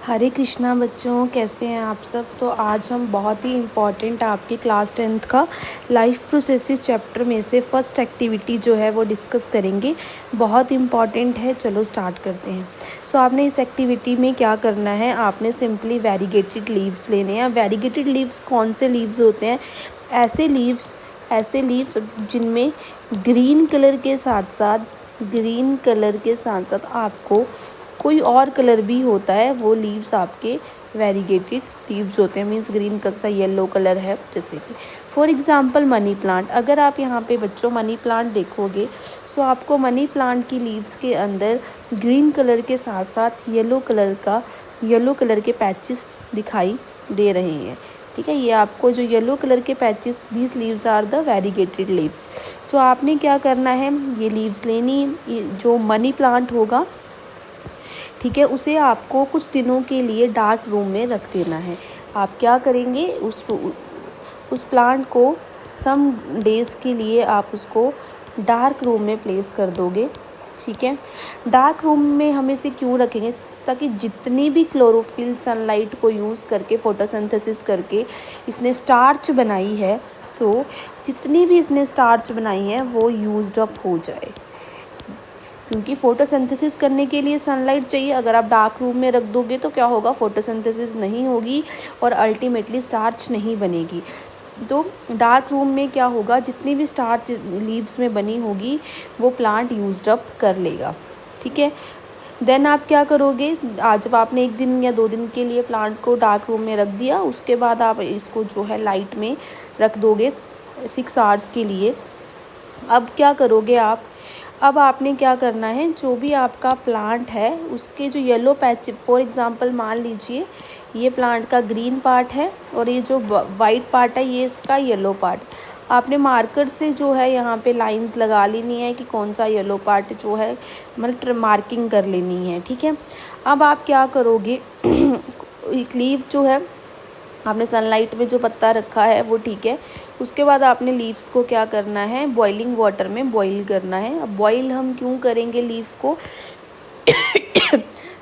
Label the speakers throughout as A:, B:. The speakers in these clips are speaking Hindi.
A: हरे कृष्णा बच्चों, कैसे हैं आप सब। तो आज हम बहुत ही इम्पॉर्टेंट आपकी क्लास 10th का लाइफ प्रोसेसेस चैप्टर में से फर्स्ट एक्टिविटी जो है वो डिस्कस करेंगे। बहुत इम्पॉर्टेंट है, चलो स्टार्ट करते हैं। सो आपने इस एक्टिविटी में क्या करना है, आपने सिंपली वेरीगेटेड लीव्स लेने हैं। वेरीगेटेड लीव्स कौन से लीव्स होते हैं? ऐसे लीव्स जिनमें ग्रीन कलर के साथ आपको कोई और कलर भी होता है, वो लीव्स आपके वेरीगेटेड लीव्स होते हैं। मीन्स ग्रीन कलर का येलो कलर है, जैसे कि फॉर एग्जांपल मनी प्लांट। अगर आप यहाँ पे बच्चों मनी प्लांट देखोगे, सो आपको मनी प्लांट की लीव्स के अंदर ग्रीन कलर के साथ साथ येलो कलर के पैचेस दिखाई दे रहे हैं। ठीक है, ये आपको जो येलो कलर के patches, these leaves are the variegated leaves. So आपने क्या करना है, ये लीव्स लेनी, जो मनी प्लांट होगा, ठीक है, उसे आपको कुछ दिनों के लिए डार्क रूम में रख देना है। आप क्या करेंगे, उस प्लांट को सम डेज़ के लिए आप उसको डार्क रूम में प्लेस कर दोगे। ठीक है, डार्क रूम में हम इसे क्यों रखेंगे? ताकि जितनी भी क्लोरोफिल सनलाइट को यूज़ करके फोटोसिंथेसिस करके इसने स्टार्च बनाई है, सो जितनी भी इसने स्टार्च बनाई है वो यूज्ड अप हो जाए। क्योंकि फोटोसिंथेसिस करने के लिए सनलाइट चाहिए। अगर आप डार्क रूम में रख दोगे तो क्या होगा, फोटोसिंथेसिस नहीं होगी और अल्टीमेटली स्टार्च नहीं बनेगी। तो डार्क रूम में क्या होगा, जितनी भी स्टार्च लीव्स में बनी होगी वो प्लांट यूज्ड अप कर लेगा। ठीक है, देन आप क्या करोगे, आज जब आपने 1 दिन या 2 दिन के लिए प्लांट को डार्क रूम में रख दिया, उसके बाद आप इसको जो है लाइट में रख दोगे 6 आवर्स के लिए। अब क्या करोगे आप, अब आपने क्या करना है, जो भी आपका प्लांट है उसके जो येलो पैच, फॉर एग्जांपल मान लीजिए ये प्लांट का ग्रीन पार्ट है और ये जो वाइट पार्ट है ये इसका येलो पार्ट। आपने मार्कर से जो है यहाँ पे लाइंस लगा लेनी है कि कौन सा येलो पार्ट जो है, मतलब मार्किंग कर लेनी है। ठीक है, अब आप क्या करोगे एक लीफ जो है आपने सनलाइट में जो पत्ता रखा है वो ठीक है, उसके बाद आपने लीव्स को क्या करना है, बॉइलिंग वाटर में बॉईल करना है। अब बॉईल हम क्यों करेंगे लीफ को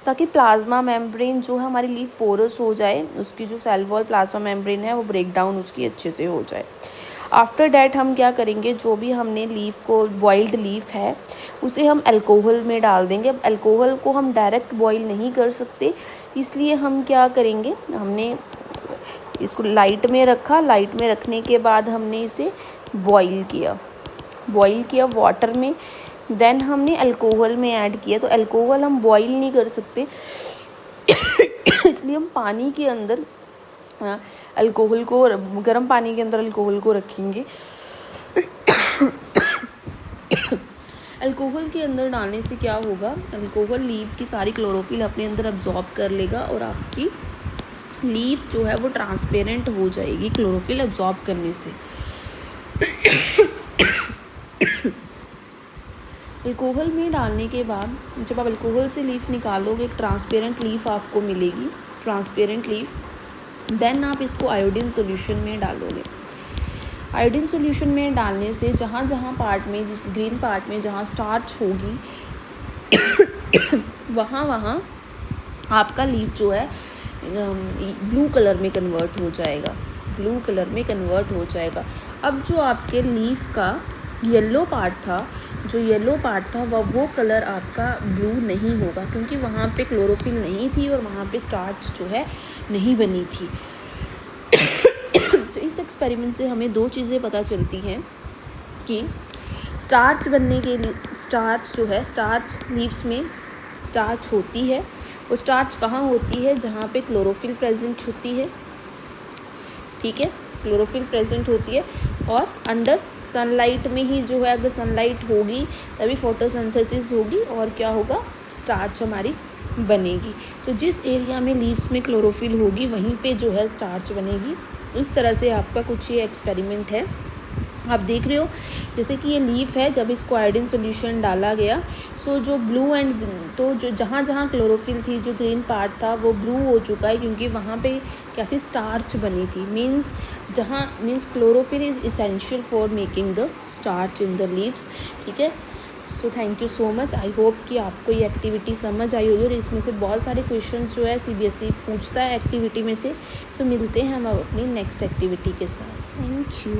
A: ताकि प्लाज्मा मेम्ब्रेन जो है हमारी लीफ पोरस हो जाए, उसकी जो सेल वॉल प्लाज्मा मेम्ब्रेन है वो ब्रेक डाउन उसकी अच्छे से हो जाए। आफ्टर डैट हम क्या करेंगे, जो भी हमने लीफ को, बॉइल्ड लीफ है उसे हम अल्कोहल में डाल देंगे। अब अल्कोहल को हम डायरेक्ट बॉईल नहीं कर सकते, इसलिए हम क्या करेंगे, हमने इसको लाइट में रखा, लाइट में रखने के बाद हमने इसे बॉईल किया वाटर में, देन हमने अल्कोहल में ऐड किया। तो अल्कोहल हम बॉईल नहीं कर सकते इसलिए हम पानी के अंदर अल्कोहल को, गर्म पानी के अंदर अल्कोहल को रखेंगे अल्कोहल के अंदर डालने से क्या होगा, अल्कोहल लीफ की सारी क्लोरोफिल अपने अंदर अब्जॉर्ब कर लेगा और आपकी लीफ जो है वो ट्रांसपेरेंट हो जाएगी क्लोरोफिल अब्जॉर्ब करने से। अल्कोहल में डालने के बाद जब आप अल्कोहल से लीफ निकालोगे, एक ट्रांसपेरेंट लीफ आपको मिलेगी, ट्रांसपेरेंट लीफ। देन आप इसको आयोडीन सॉल्यूशन में डालोगे। आयोडीन सॉल्यूशन में डालने से जहाँ जहाँ पार्ट में, जिस ग्रीन पार्ट में जहाँ स्टार्च होगी वहाँ वहाँ आपका लीफ जो है ब्लू कलर में कन्वर्ट हो जाएगा, ब्लू कलर में कन्वर्ट हो जाएगा। अब जो आपके लीफ का येलो पार्ट था, वो कलर आपका ब्लू नहीं होगा, क्योंकि वहाँ पे क्लोरोफिल नहीं थी और वहाँ पे स्टार्च जो है नहीं बनी थी। तो इस एक्सपेरिमेंट से हमें 2 चीज़ें पता चलती हैं कि स्टार्च बनने के लिए, स्टार्च जो है, स्टार्च लीव्स में स्टार्च होती है। वो स्टार्च कहाँ होती है, जहाँ पे क्लोरोफिल प्रेजेंट होती है। ठीक है, क्लोरोफिल प्रेजेंट होती है और अंडर सनलाइट में ही जो है, अगर सनलाइट होगी तभी फोटोसिंथेसिस होगी और क्या होगा, स्टार्च हमारी बनेगी। तो जिस एरिया में लीव्स में क्लोरोफिल होगी वहीं पे जो है स्टार्च बनेगी। इस तरह से आपका कुछ ये एक्सपेरिमेंट है। आप देख रहे हो जैसे कि ये लीफ है, जब इसको आयोडीन सॉल्यूशन डाला गया, सो जो ब्लू एंड, तो जो जहाँ जहाँ क्लोरोफिल थी, जो ग्रीन पार्ट था वो ब्लू हो चुका है, क्योंकि वहाँ पे क्या थी, स्टार्च बनी थी। Means chlorophyll is essential for making the starch in the leaves. ठीक है, so thank you so much. I hope कि आपको ये एक्टिविटी समझ आई होगी और इसमें से बहुत सारे क्वेश्चन जो है CBSE पूछता है एक्टिविटी में से। सो मिलते हैं हम अपनी नेक्स्ट एक्टिविटी के साथ। Thank you.